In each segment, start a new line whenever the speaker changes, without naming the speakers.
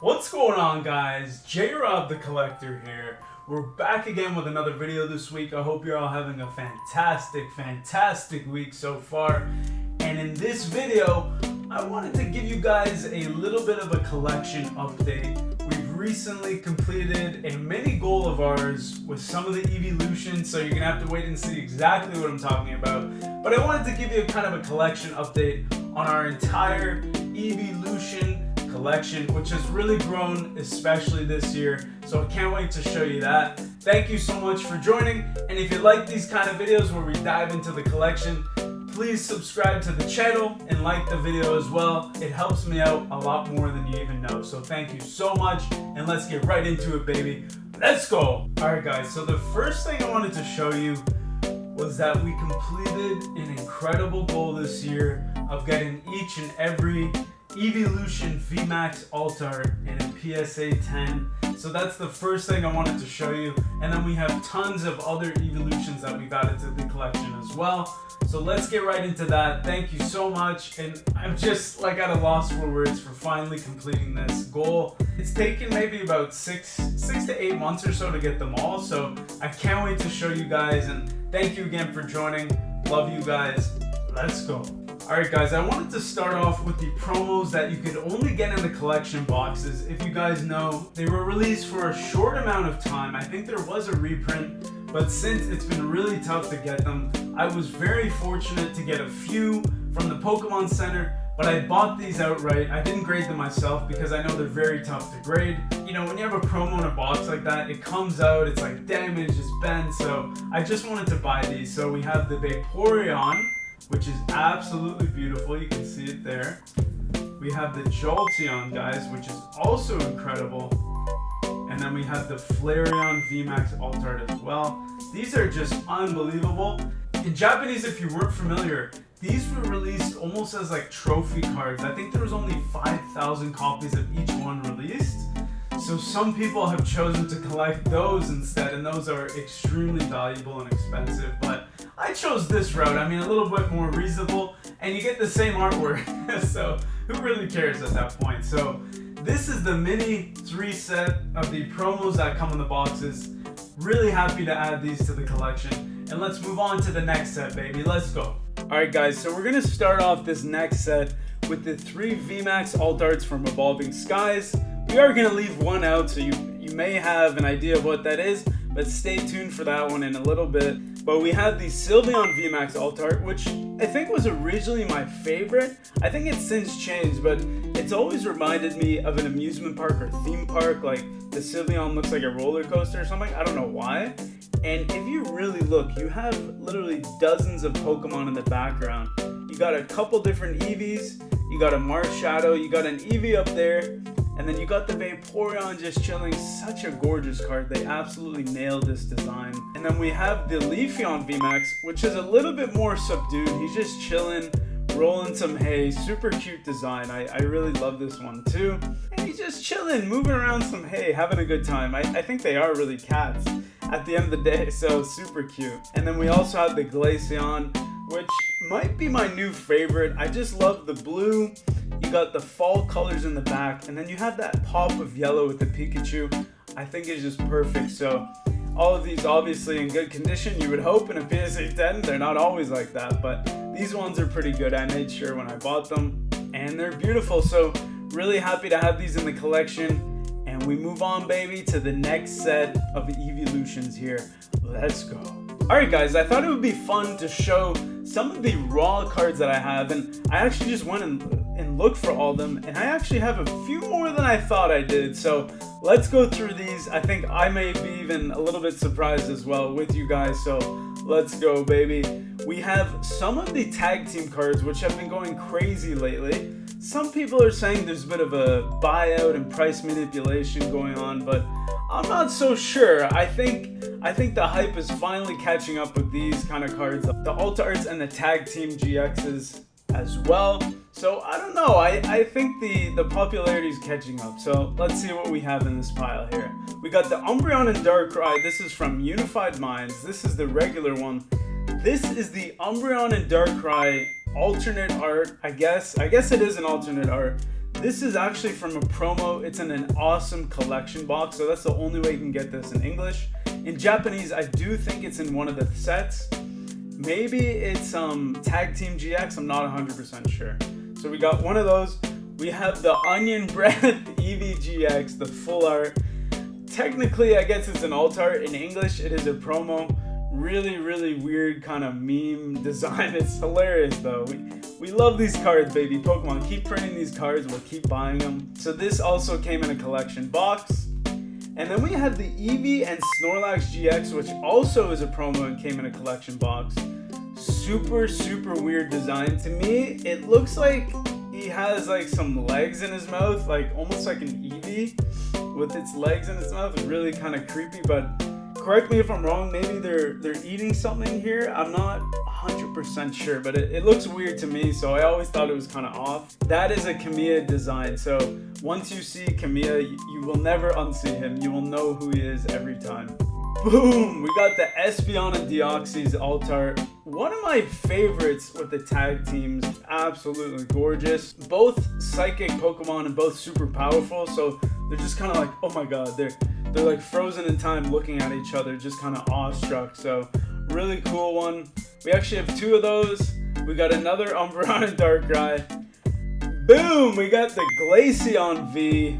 What's going on, guys? J-Rob the Collector here. We're back again with another video this week. I hope you're all having a fantastic week so far. And in this video, I wanted to give you guys a little bit of a collection update. We've recently completed a mini goal of ours with some of the Eeveelution, so you're gonna have to wait and see exactly what I'm talking about. But I wanted to give you a kind of a collection update on our entire Eeveelution collection, which has really grown, especially this year. So I can't wait to show you that. Thank you so much for joining. And if you like these kind of videos where we dive into the collection, please subscribe to the channel and like the video as well. It helps me out a lot more than you even know. So thank you so much, and let's get right into it, baby. Let's go. All right, guys. So the first thing I wanted to show you was that we completed an incredible goal this year of getting each and every Eeveelution VMAX alt art in a PSA 10. So that's the first thing I wanted to show you. And then we have tons of other Eeveelutions that we've added to the collection as well. So let's get right into that. Thank you so much. And I'm just like at a loss for words for finally completing this goal. It's taken maybe about six to 8 months or so to get them all. So I can't wait to show you guys. And thank you again for joining. Love you guys. Let's go. Alright guys, I wanted to start off with the promos that you could only get in the collection boxes. If you guys know, they were released for a short amount of time. I think there was a reprint, but since it's been really tough to get them, I was very fortunate to get a few from the Pokemon Center, but I bought these outright. I didn't grade them myself because I know they're very tough to grade. You know, when you have a promo in a box like that, it comes out, it's like damaged, it's bent, so I just wanted to buy these. So we have the Vaporeon, which is absolutely beautiful. You can see it there. We have the Jolteon, guys, which is also incredible. And then we have the Flareon VMAX alt art as well. These are just unbelievable. In Japanese, if you weren't familiar, these were released almost as like trophy cards. I think there was only 5,000 copies of each one released. So some people have chosen to collect those instead, and those are extremely valuable and expensive. But I chose this route. I mean, a little bit more reasonable, and you get the same artwork. So who really cares at that point? So this is the mini 3 set of the promos that come in the boxes. Really happy to add these to the collection. And let's move on to the next set, baby. Let's go. All right, guys. So we're gonna start off this next set with the 3 VMAX alt arts from Evolving Skies. We are gonna leave one out, so you may have an idea of what that is, but stay tuned for that one in a little bit. But we have the Sylveon VMAX alt art, which I think was originally my favorite. I think it's since changed, but it's always reminded me of an amusement park or theme park. Like the Sylveon looks like a roller coaster or something. I don't know why. And if you really look, you have literally dozens of Pokemon in the background. You got a couple different Eevees, you got a Marshadow, you got an Eevee up there, and then you got the Vaporeon just chilling. Such a gorgeous card. They absolutely nailed this design. And then we have the Leafeon VMAX, which is a little bit more subdued. He's just chilling, rolling some hay. Super cute design. I really love this one too. And he's just chilling, moving around some hay, having a good time. I think they are really cats at the end of the day, so super cute. And then we also have the Glaceon, which might be my new favorite. I just love the blue. You got the fall colors in the back, and then you have that pop of yellow with the Pikachu. I think it's just perfect. So all of these obviously in good condition, you would hope in a PSA 10. They're not always like that, but these ones are pretty good. I made sure when I bought them, and they're beautiful. So really happy to have these in the collection. And we move on, baby, to the next set of Eeveelutions here. Let's go. All right, guys, I thought it would be fun to show some of the raw cards that I have, and I actually just went and looked for all of them, and I actually have a few more than I thought I did. So let's go through these. I think I may be even a little bit surprised as well with you guys, so let's go, baby. We have some of the tag team cards, which have been going crazy lately. Some people are saying there's a bit of a buyout and price manipulation going on, but I'm not so sure. I think the hype is finally catching up with these kind of cards, the alt arts and the tag team GXs as well. So I don't know. I think the popularity is catching up. So let's see what we have in this pile here. We got the Umbreon and Darkrai. This is from Unified Minds. This is the regular one. This is the Umbreon and Darkrai alternate art. I guess it is an alternate art. This is actually from a promo. It's in an awesome collection box, so that's the only way you can get this in English. In Japanese, I do think it's in one of the sets. Maybe it's Tag Team GX, I'm not 100% sure. So we got one of those. We have the Onion Breath Eevee GX, the full art. Technically, I guess it's an alt art. In English, it is a promo. Really, really weird kind of meme design. It's hilarious though. We love these cards, baby. Pokemon, keep printing these cards. We'll keep buying them. So this also came in a collection box. And then we have the Eevee and Snorlax GX, which also is a promo and came in a collection box. Super, super weird design. To me, it looks like he has like some legs in his mouth, like almost like an Eevee with its legs in its mouth. It's really kind of creepy, but correct me if I'm wrong. Maybe they're eating something here. I'm not 100% sure, but it looks weird to me, so I always thought it was kind of off. That is a Kamiya design, so once you see Kamiya, you will never unsee him. You will know who he is every time. Boom! We got the Espeon and Deoxys alt art. One of my favorites with the tag teams. Absolutely gorgeous. Both psychic Pokemon and both super powerful, so they're just kind of like, oh my god, they're like frozen in time looking at each other, just kind of awestruck. So really cool one. We actually have two of those. We got another Umbreon and Darkrai. Boom! We got the Glaceon V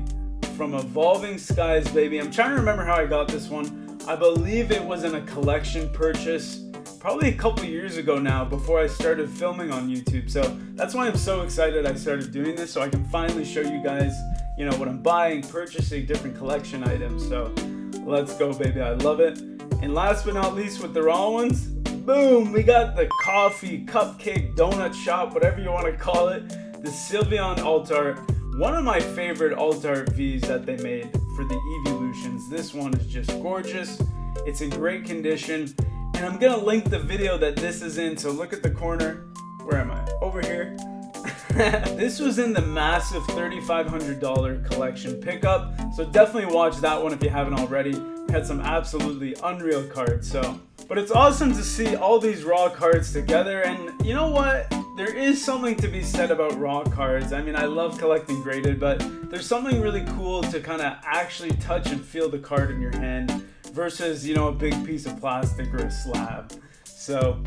from Evolving Skies, baby. I'm trying to remember how I got this one. I believe it was in a collection purchase probably a couple years ago now, before I started filming on YouTube. So that's why I'm so excited I started doing this, so I can finally show you guys, you know, what I'm buying, purchasing different collection items. So let's go, baby. I love it. And last but not least, with the raw ones, boom, we got the coffee, cupcake, donut shop, whatever you want to call it, the Sylveon alt art. One of my favorite alt art Vs that they made for the Eeveelutions. This one is just gorgeous. It's in great condition. And I'm gonna link the video that this is in, so look at the corner. Where am I? Over here. This was in the massive $3,500 collection pickup, so definitely watch that one if you haven't already. We had some absolutely unreal cards, so. But it's awesome to see all these raw cards together, and you know what? There is something to be said about raw cards. I mean, I love collecting graded, but there's something really cool to kind of actually touch and feel the card in your hand versus, you know, a big piece of plastic or a slab. So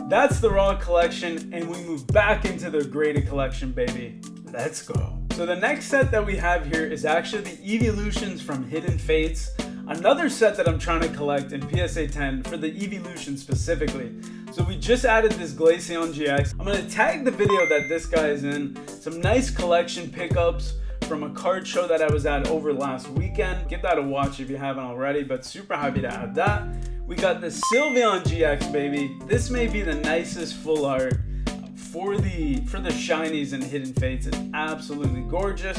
that's the raw collection, and we move back into the graded collection, baby. Let's go. So the next set that we have here is actually the Eeveelutions from Hidden Fates. Another set that I'm trying to collect in PSA 10 for the Eeveelution specifically. So we just added this Glaceon GX. I'm going to tag the video that this guy is in. Some nice collection pickups from a card show that I was at over last weekend. Give that a watch if you haven't already, but super happy to add that. We got the Sylveon GX, baby. This may be the nicest full art for the shinies and Hidden Fates. It's absolutely gorgeous.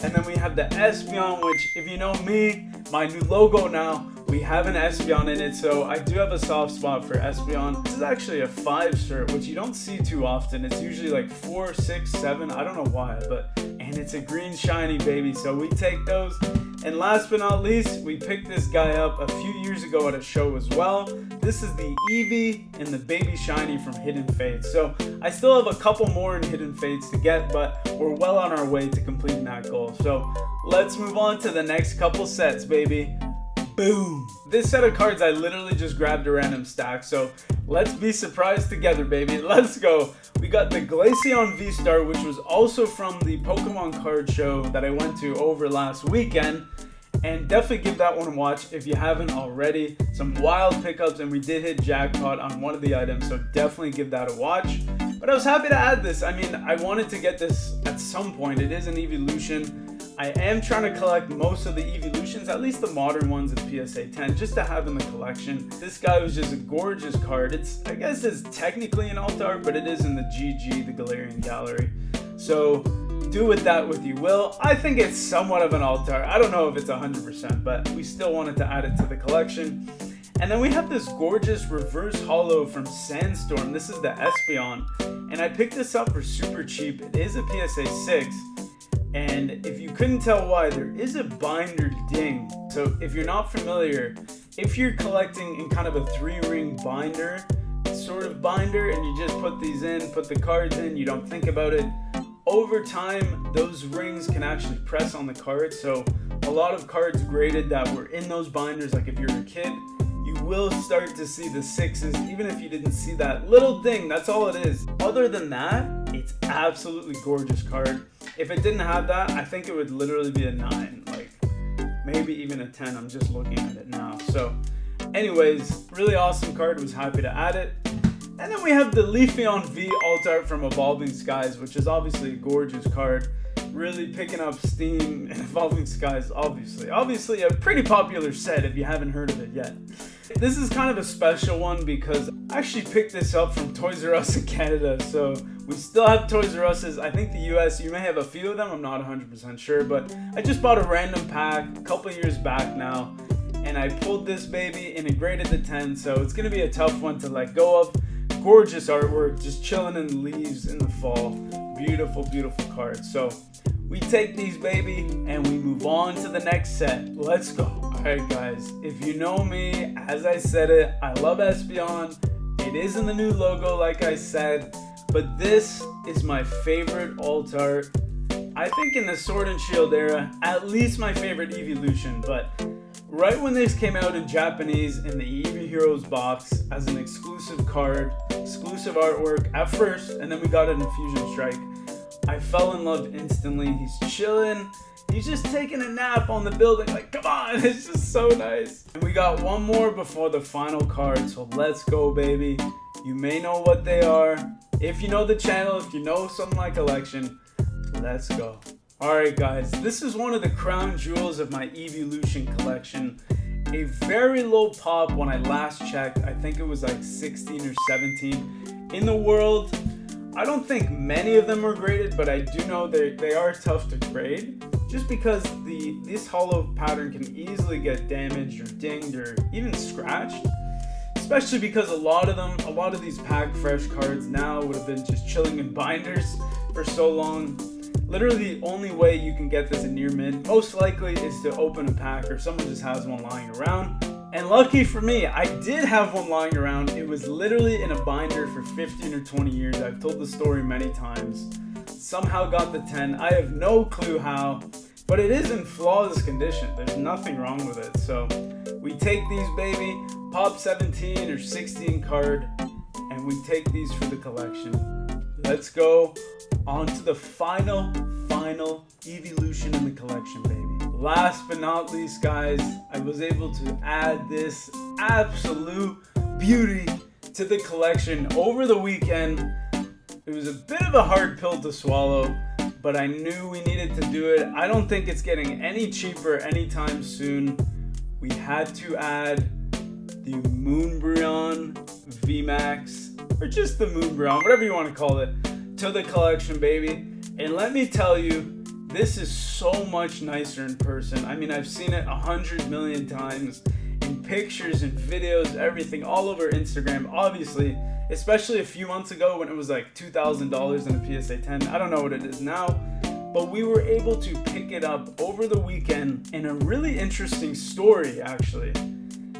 And then we have the Espeon, which, if you know me, my new logo now, we have an Espeon in it, so I do have a soft spot for Espeon. This is actually a 5 cert, which you don't see too often. It's usually like 4, 6, 7, I don't know why, and it's a green shiny, baby, so we take those. And last but not least, we picked this guy up a few years ago at a show as well. This is the Eevee and the baby shiny from Hidden Fates. So I still have a couple more in Hidden Fates to get, but we're well on our way to completing that goal. So let's move on to the next couple sets, baby. Boom! This set of cards I literally just grabbed a random stack, so let's be surprised together, baby. Let's go! We got the Glaceon V-Star, which was also from the Pokemon Card show that I went to over last weekend. And definitely give that one a watch if you haven't already. Some wild pickups, and we did hit jackpot on one of the items, so definitely give that a watch. But I was happy to add this. I mean, I wanted to get this at some point. It is an Eeveelution. I am trying to collect most of the Eeveelutions, at least the modern ones in PSA 10, just to have in the collection. This guy was just a gorgeous card. I guess it's technically an alt art, but it is in the GG, the Galarian Gallery. So do with that what you will. I think it's somewhat of an alt art. I don't know if it's 100%, but we still wanted to add it to the collection. And then we have this gorgeous reverse holo from Sandstorm. This is the Espeon, and I picked this up for super cheap. It is a PSA 6. And if you couldn't tell why, there is a binder ding. So if you're not familiar, if you're collecting in kind of a 3-ring binder, sort of binder, and you just put these in, put the cards in, you don't think about it, over time, those rings can actually press on the card. So a lot of cards graded that were in those binders, like if you're a kid, you will start to see the 6s, even if you didn't see that little thing. That's all it is. Other than that, it's absolutely gorgeous card. If it didn't have that, I think it would literally be a 9, like maybe even a 10. I'm just looking at it now. So anyways, really awesome card. Was happy to add it. And then we have the Leafeon V alt art from Evolving Skies, which is obviously a gorgeous card. Really picking up steam in Evolving Skies, obviously a pretty popular set if you haven't heard of it yet. This is kind of a special one because I actually picked this up from Toys R Us in Canada, so we still have Toys R Us's. I think the US, you may have a few of them, I'm not 100% sure, but I just bought a random pack a couple years back now, and I pulled this baby and it graded the 10, so it's going to be a tough one to let go of. Gorgeous artwork, just chilling in the leaves in the fall. Beautiful, beautiful card. So we take these, baby, and we move on to the next set. Let's go. Alright guys, if you know me, as I said it, I love Espeon. It is in the new logo, like I said, but this is my favorite alt art. I think in the Sword and Shield era, at least my favorite Eeveelution, but right when this came out in Japanese in the Eevee Heroes box as an exclusive card, exclusive artwork at first, and then we got it in Fusion Strike, I fell in love instantly. He's chilling. He's just taking a nap on the building. Like, come on, it's just so nice. And we got one more before the final card, so let's go, baby. You may know what they are. If you know the channel, if you know some of my collection, let's go. Alright guys, this is one of the crown jewels of my Eeveelution collection. A very low pop when I last checked. I think it was like 16 or 17 in the world. I don't think many of them are graded, but I do know they are tough to grade, just because this hollow pattern can easily get damaged or dinged or even scratched, especially because a lot of these pack fresh cards now would have been just chilling in binders for so long. Literally the only way you can get this in near mint most likely is to open a pack, or someone just has one lying around. And lucky for me, I did have one lying around. It was literally in a binder for 15 or 20 years. I've told the story many times. Somehow got the 10. I have no clue how, but it is in flawless condition. There's nothing wrong with it. So we take these, baby, pop 17 or 16 card, and we take these for the collection. Let's go on to the final Eeveelution in the collection, baby. Last but not least, guys, I was able to add this absolute beauty to the collection over the weekend. It was a bit of a hard pill to swallow, but I knew we needed to do it. I don't think it's getting any cheaper anytime soon. We had to add the Moonbreon VMAX, or just the Moonbreon, whatever you want to call it, to the collection, baby. And let me tell you, this is so much nicer in person. I mean, I've seen it 100 million times in pictures and videos, everything, all over Instagram, obviously, especially a few months ago when it was like $2,000 in a PSA 10. I don't know what it is now, but we were able to pick it up over the weekend in a really interesting story, actually.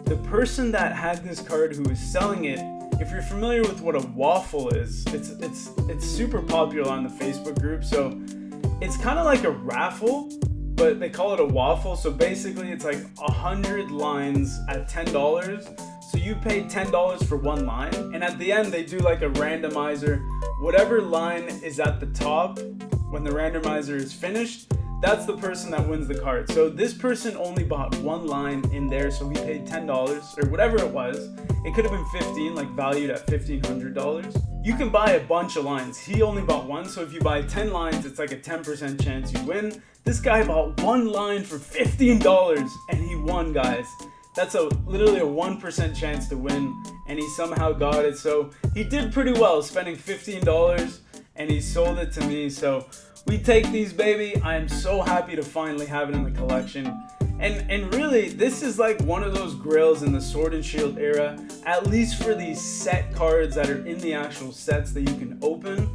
The person that had this card who was selling it, if you're familiar with what a waffle is, it's super popular on the Facebook group. So it's kind of like a raffle, but they call it a waffle. So basically it's like 100 lines at $10. So you pay $10 for one line, and at the end they do like a randomizer. Whatever line is at the top when the randomizer is finished, that's the person that wins the card. So this person only bought one line in there, so he paid $10 or whatever it was. It could have been 15, like valued at $1,500. You can buy a bunch of lines. He only bought one, so if you buy 10 lines, it's like a 10% chance you win. This guy bought one line for $15 and he won, guys. That's literally a 1% chance to win, and he somehow got it. So he did pretty well, spending $15, and he sold it to me. So we take these, baby. I am so happy to finally have it in the collection. And really, this is like one of those grails in the Sword and Shield era, at least for these set cards that are in the actual sets that you can open.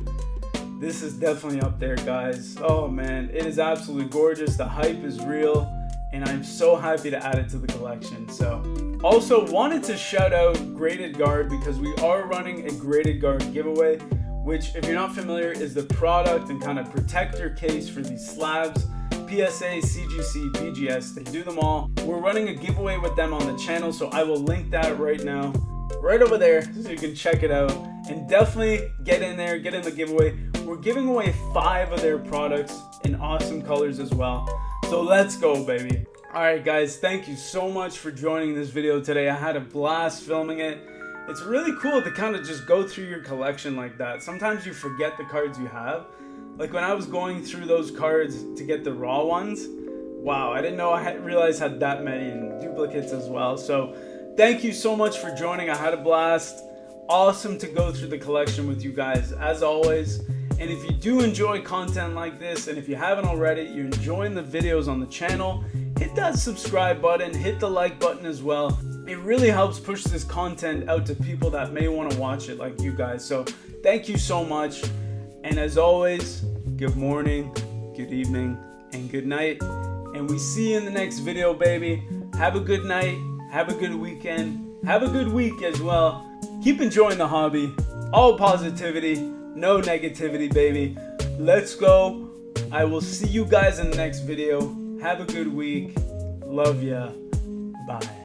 This is definitely up there, guys. Oh man, it is absolutely gorgeous. The hype is real, and I'm so happy to add it to the collection. So also wanted to shout out Graded Guard, because we are running a Graded Guard giveaway. which, if you're not familiar, is the product and kind of protector case for these slabs. PSA, CGC, BGS, they do them all. We're running a giveaway with them on the channel, so I will link that right now, right over there, so you can check it out. And definitely get in there, get in the giveaway. We're giving away 5 of their products in awesome colors as well. So let's go, baby. Alright guys, thank you so much for joining this video today. I had a blast filming it. It's really cool to kind of just go through your collection like that. Sometimes you forget the cards you have. Like when I was going through those cards to get the raw ones, wow, I didn't know realize I had that many and duplicates as well. So thank you so much for joining. I had a blast. Awesome to go through the collection with you guys as always. And if you do enjoy content like this, and if you haven't already, you're enjoying the videos on the channel, hit that subscribe button, hit the like button as well. It really helps push this content out to people that may want to watch it like you guys. So thank you so much. And as always, good morning, good evening, and good night. And we see you in the next video, baby. Have a good night. Have a good weekend. Have a good week as well. Keep enjoying the hobby. All positivity, no negativity, baby. Let's go. I will see you guys in the next video. Have a good week. Love ya. Bye.